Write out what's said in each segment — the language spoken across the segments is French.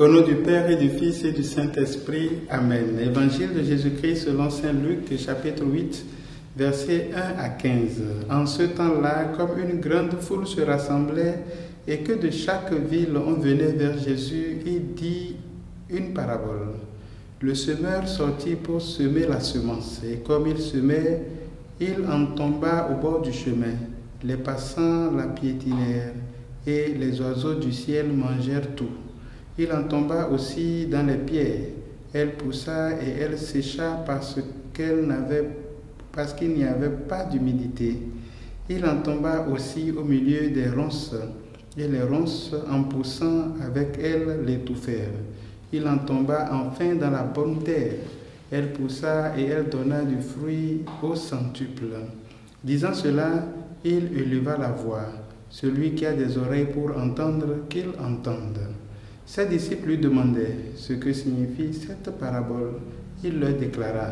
Au nom du Père et du Fils et du Saint-Esprit. Amen. Évangile de Jésus-Christ selon Saint Luc, chapitre 8, versets 1 à 15. En ce temps-là, comme une grande foule se rassemblait et que de chaque ville on venait vers Jésus, il dit une parabole. Le semeur sortit pour semer la semence, et comme il semait, il en tomba au bord du chemin. Les passants la piétinèrent, et les oiseaux du ciel mangèrent tout. Il en tomba aussi dans les pierres. Elle poussa et elle sécha parce qu'il n'y avait pas d'humidité. Il en tomba aussi au milieu des ronces, et les ronces, en poussant avec elle, l'étouffèrent. Il en tomba enfin dans la bonne terre. Elle poussa et elle donna du fruit au centuple. Disant cela, il éleva la voix. Celui qui a des oreilles pour entendre, qu'il entende. Ses disciples lui demandaient ce que signifie cette parabole. Il leur déclara: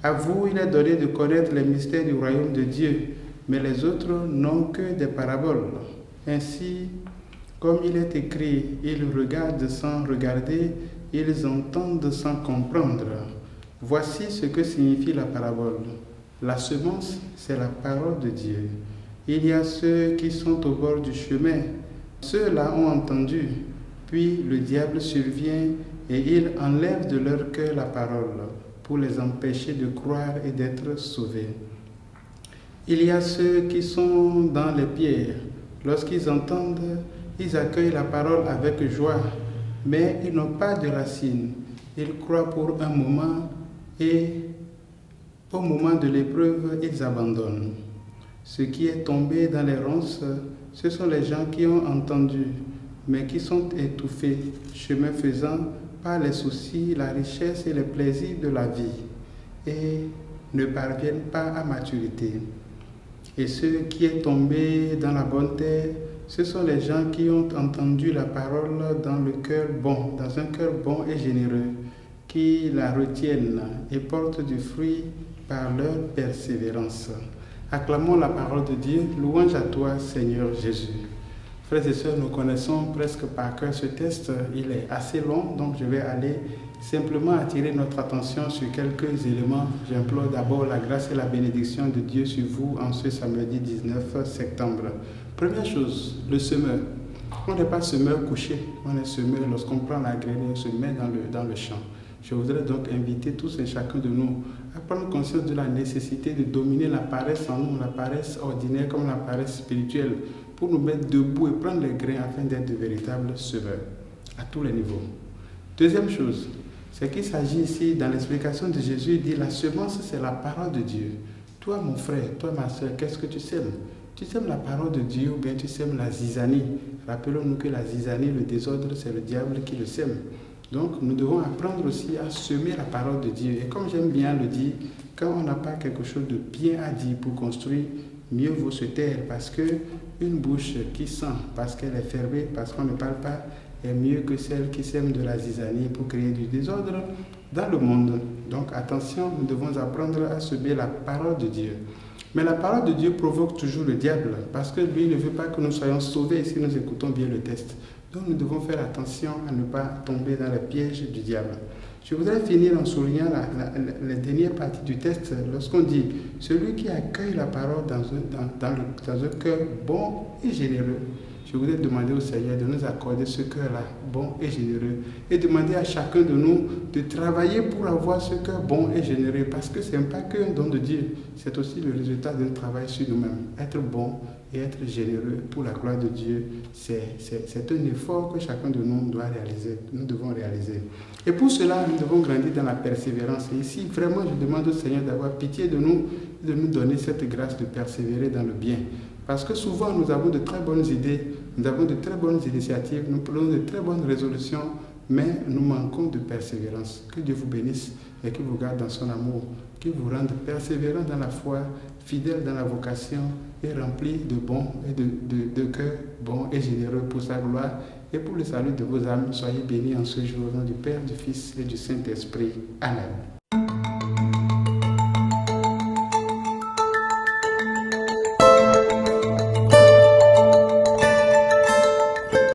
à vous, il est donné de connaître les mystères du royaume de Dieu, mais les autres n'ont que des paraboles. Ainsi, comme il est écrit, ils regardent sans regarder, ils entendent sans comprendre. Voici ce que signifie la parabole. La semence, c'est la parole de Dieu. Il y a ceux qui sont au bord du chemin. Ceux-là ont entendu. Puis le diable survient et il enlève de leur cœur la parole pour les empêcher de croire et d'être sauvés. Il y a ceux qui sont dans les pierres. Lorsqu'ils entendent, ils accueillent la parole avec joie, mais ils n'ont pas de racines. Ils croient pour un moment et au moment de l'épreuve, ils abandonnent. Ce qui est tombé dans les ronces, ce sont les gens qui ont entendu, mais qui sont étouffés, chemin faisant, par les soucis, la richesse et les plaisirs de la vie, et ne parviennent pas à maturité. Et ce qui est tombé dans la bonne terre, ce sont les gens qui ont entendu la parole dans un cœur bon et généreux, qui la retiennent et portent du fruit par leur persévérance. Acclamons la parole de Dieu, louange à toi, Seigneur Jésus. Frères et sœurs, nous connaissons presque par cœur ce texte. Il est assez long, donc je vais aller simplement attirer notre attention sur quelques éléments. J'implore d'abord la grâce et la bénédiction de Dieu sur vous en ce samedi 19 septembre. Première chose, le semeur. On n'est pas semeur couché, on est semeur lorsqu'on prend la graine et on se met dans le champ. Je voudrais donc inviter tous et chacun de nous à prendre conscience de la nécessité de dominer la paresse en nous, la paresse ordinaire comme la paresse spirituelle, pour nous mettre debout et prendre les grains afin d'être de véritables semeurs à tous les niveaux. Deuxième chose, c'est qu'il s'agit ici, dans l'explication de Jésus, il dit la semence, c'est la parole de Dieu. Toi, mon frère, toi, ma soeur, qu'est-ce que tu sèmes? Tu sèmes la parole de Dieu ou bien tu sèmes la zizanie? Rappelons-nous que la zizanie, le désordre, c'est le diable qui le sème. Donc, nous devons apprendre aussi à semer la parole de Dieu. Et comme j'aime bien le dire, quand on n'a pas quelque chose de bien à dire pour construire, mieux vaut se taire, parce que une bouche qui sent, parce qu'elle est fermée, parce qu'on ne parle pas, est mieux que celle qui sème de la zizanie pour créer du désordre dans le monde. Donc attention, nous devons apprendre à semer la parole de Dieu. Mais la parole de Dieu provoque toujours le diable, parce que lui ne veut pas que nous soyons sauvés si nous écoutons bien le texte. Donc nous devons faire attention à ne pas tomber dans le piège du diable. Je voudrais finir en soulignant la dernière partie du texte, lorsqu'on dit « Celui qui accueille la parole dans un cœur bon et généreux ». Je voudrais demander au Seigneur de nous accorder ce cœur-là, bon et généreux, et demander à chacun de nous de travailler pour avoir ce cœur bon et généreux, parce que ce n'est pas qu'un don de Dieu, c'est aussi le résultat d'un travail sur nous-mêmes. Être bon et être généreux pour la gloire de Dieu, c'est un effort que chacun de nous doit réaliser, nous devons réaliser. Et pour cela, nous devons grandir dans la persévérance. Et ici, vraiment, je demande au Seigneur d'avoir pitié de nous donner cette grâce de persévérer dans le bien. Parce que souvent, nous avons de très bonnes idées, nous avons de très bonnes initiatives, nous prenons de très bonnes résolutions, mais nous manquons de persévérance. Que Dieu vous bénisse et qu'il vous garde dans son amour, qu'il vous rende persévérant dans la foi, fidèle dans la vocation et rempli de bons et de cœurs bons et généreux pour sa gloire et pour le salut de vos âmes. Soyez bénis en ce jour au nom du Père, du Fils et du Saint-Esprit. Amen.